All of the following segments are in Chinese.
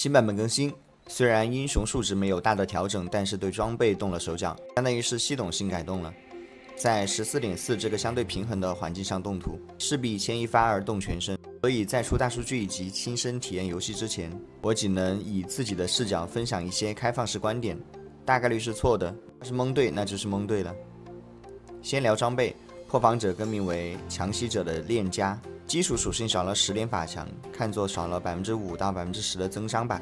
新版本更新，虽然英雄数值没有大的调整，但是对装备动了手脚，相当于是系统性改动了。在 14.4 这个相对平衡的环境上动图，势必牵一发而动全身。所以在出大数据以及亲身体验游戏之前，我仅能以自己的视角分享一些开放式观点，大概率是错的。要是蒙对，那就是蒙对了。先聊装备，破防者更名为强袭者的链家，基础属性少了10点法强，看作少了5%到10%的增伤吧。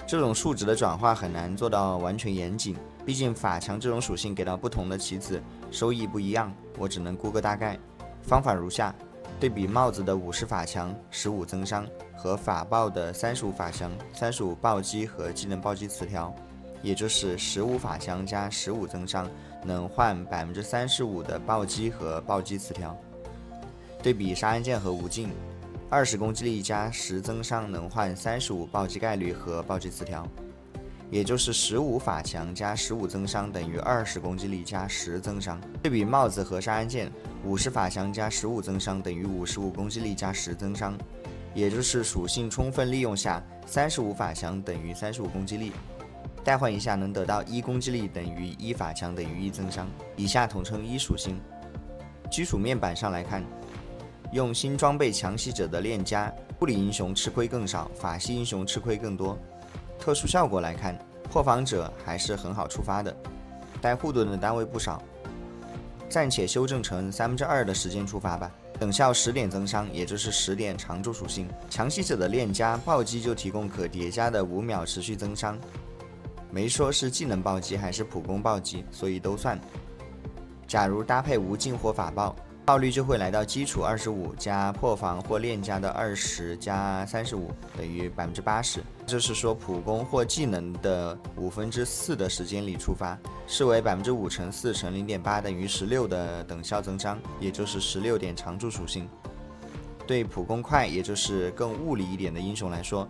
这种数值的转化很难做到完全严谨，毕竟法强这种属性给到不同的棋子收益不一样，我只能估个大概。方法如下：对比帽子的50法强、15增伤和法爆的35法强、35暴击和技能暴击词条，也就是15法强加15增伤能换35%的暴击和暴击词条。对比杀人剑和无尽，20攻击力加10增伤能换35暴击概率和暴击词条，也就是15法强加15增伤等于20攻击力加10增伤。对比帽子和杀人剑，50法强加15增伤等于55攻击力加10增伤，也就是属性充分利用下35法强等于35攻击力。代换一下能得到1攻击力等于1法强等于1增伤，以下统称1属性。基础面板上来看，用新装备强袭者的链家，物理英雄吃亏更少，法系英雄吃亏更多。特殊效果来看，破防者还是很好触发的，带护盾的单位不少，暂且修正成2/3的时间触发吧。等效10点增伤，也就是10点常驻属性。强袭者的链家暴击就提供可叠加的5秒持续增伤，没说是技能暴击还是普攻暴击，所以都算。假如搭配无尽或法爆，爆率就会来到基础25加破防或链家的20加35等于80%，就是说普攻或技能的4/5的时间里触发，视为5%乘4乘0.8等于16的等效增伤，也就是16点常驻属性。对普攻快，也就是更物理一点的英雄来说，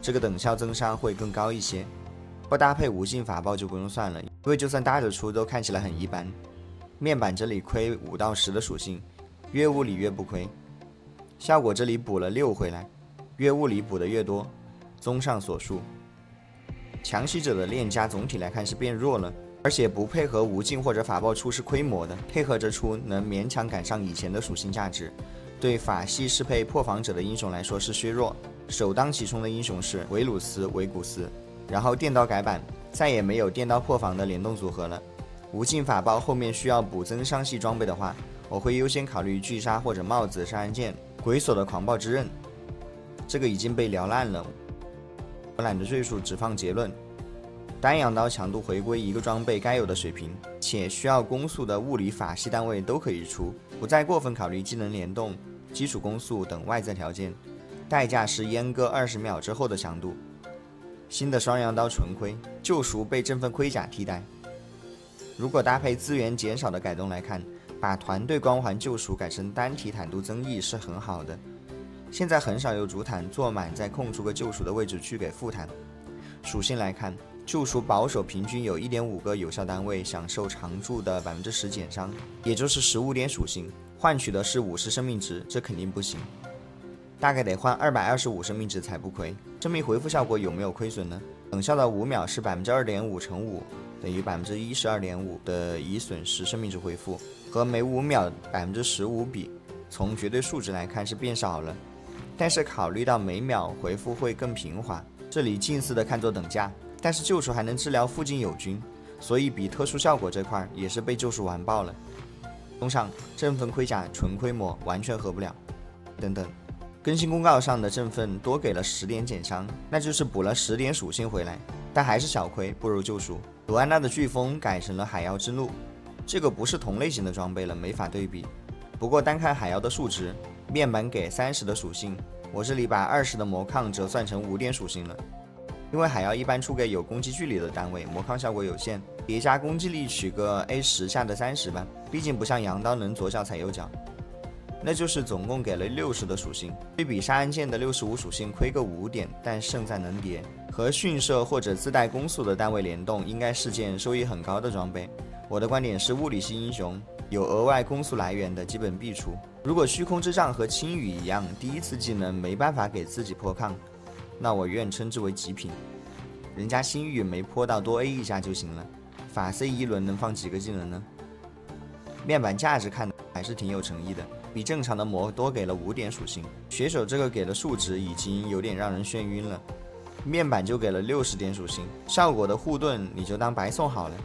这个等效增伤会更高一些。不搭配无尽法爆就不用算了，因为就算搭着出都看起来很一般。面板这里亏5到10的属性，越物理越不亏。效果这里补了6回来，越物理补的越多。综上所述，强袭者的链家总体来看是变弱了，而且不配合无尽或者法爆出是亏模的，配合着出能勉强赶上以前的属性价值。对法系适配破防者的英雄来说是削弱，首当其冲的英雄是维鲁斯、维古斯，然后电刀改版，再也没有电刀破防的联动组合了。无尽法爆后面需要补增伤系装备的话，我会优先考虑巨杀或者帽子杀人剑、鬼锁的狂暴之刃，这个已经被聊烂了，我懒得赘述，只放结论。单阳刀强度回归一个装备该有的水平，且需要攻速的物理法系单位都可以出，不再过分考虑技能联动、基础攻速等外在条件，代价是阉割20秒之后的强度。新的双阳刀纯亏，救赎被振奋盔甲替代。如果搭配资源减少的改动来看，把团队光环救赎改成单体坦度增益是很好的。现在很少有主坦做满再空出个救赎的位置去给副坦。属性来看，救赎保守平均有 1.5 个有效单位享受常驻的 10% 减伤，也就是15点属性，换取的是50生命值，这肯定不行。大概得换225生命值才不亏。生命回复效果有没有亏损呢？等效的5秒是 2.5 乘5等于 12.5% 的已损失生命值回复，和每5秒 15% 比，从绝对数值来看是变少了，但是考虑到每秒回复会更平滑，这里近似的看作等价，但是救赎还能治疗附近友军，所以比特殊效果这块也是被救赎完爆了。综上，振奋盔甲纯亏模完全合不了。等等，更新公告上的振奋多给了10点减伤，那就是补了10点属性回来，但还是小亏，不如救赎。鲁安娜的飓风改成了海妖之怒，这个不是同类型的装备了，没法对比。不过单看海妖的数值，面板给30的属性，我这里把20的魔抗折算成5点属性了。因为海妖一般出给有攻击距离的单位，魔抗效果有限，叠加攻击力取个 A10 下的30吧，毕竟不像羊刀能左脚踩右脚。那就是总共给了60的属性，对比杀人剑的65属性亏个5点，但胜在能叠。和迅射或者自带攻速的单位联动，应该是件收益很高的装备。我的观点是，物理系英雄有额外攻速来源的基本必出。如果虚空之杖和青羽一样，第一次技能没办法给自己破抗，那我愿称之为极品。人家星域没泼到多 A 一下就行了，法 C 一轮能放几个技能呢？面板价值看的还是挺有诚意的，比正常的魔多给了5点属性，血手这个给的数值已经有点让人眩晕了，面板就给了60点属性，效果的护盾你就当白送好了。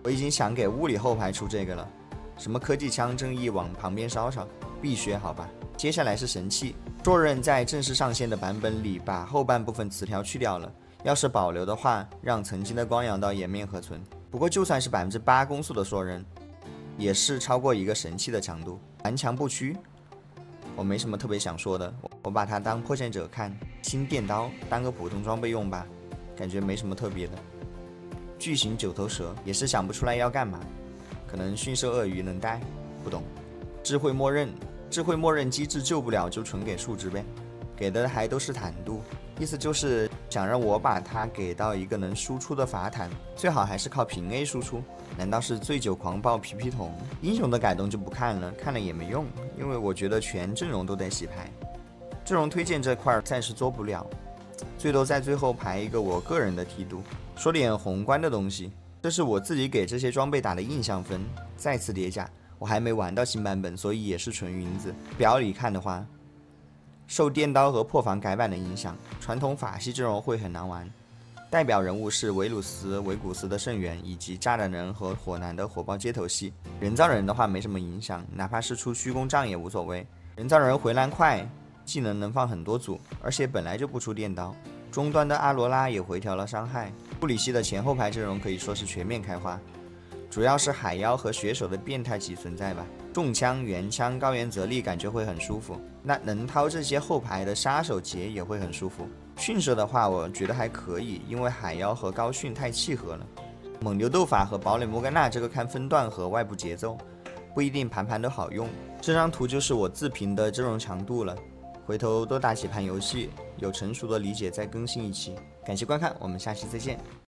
我已经想给物理后排出这个了，什么科技枪、正义往旁边烧烧，必削好吧。接下来是神器，硕刃在正式上线的版本里把后半部分词条去掉了，要是保留的话，让曾经的光阳刀颜面何存？不过就算是8%攻速的硕刃，也是超过一个神器的强度，顽强不屈。我没什么特别想说的，我把它当破线者看，新电刀当个普通装备用吧，感觉没什么特别的。巨型9头蛇也是想不出来要干嘛，可能驯兽鳄鱼能带，不懂。智慧默认机制救不了就纯给数值呗，给的还都是坦度，意思就是想让我把它给到一个能输出的法坦，最好还是靠平 A 输出。难道是醉酒狂暴皮皮桶？英雄的改动就不看了，看了也没用，因为我觉得全阵容都得洗牌。阵容推荐这块暂时做不了，最多在最后排一个我个人的梯度。说点宏观的东西，这是我自己给这些装备打的印象分，再次叠加。我还没玩到新版本，所以也是纯云子。表里看的话，受电刀和破防改版的影响，传统法系阵容会很难玩。代表人物是维鲁斯、维古斯的圣元，以及炸弹人和火男的火爆街头系。人造人的话没什么影响，哪怕是出虚空杖也无所谓。人造人回蓝快，技能能放很多组，而且本来就不出电刀。中端的阿罗拉也回调了伤害。物理系的前后排阵容可以说是全面开花，主要是海妖和血手的变态级存在吧。重枪、圆枪、高原泽力感觉会很舒服。那能掏这些后排的杀手节也会很舒服。驯蛇的话，我觉得还可以，因为海妖和高驯太契合了。猛牛斗法和堡垒摩甘娜这个看分段和外部节奏，不一定盘盘都好用。这张图就是我自评的阵容强度了。回头多打几盘游戏，有成熟的理解再更新一期。感谢观看，我们下期再见。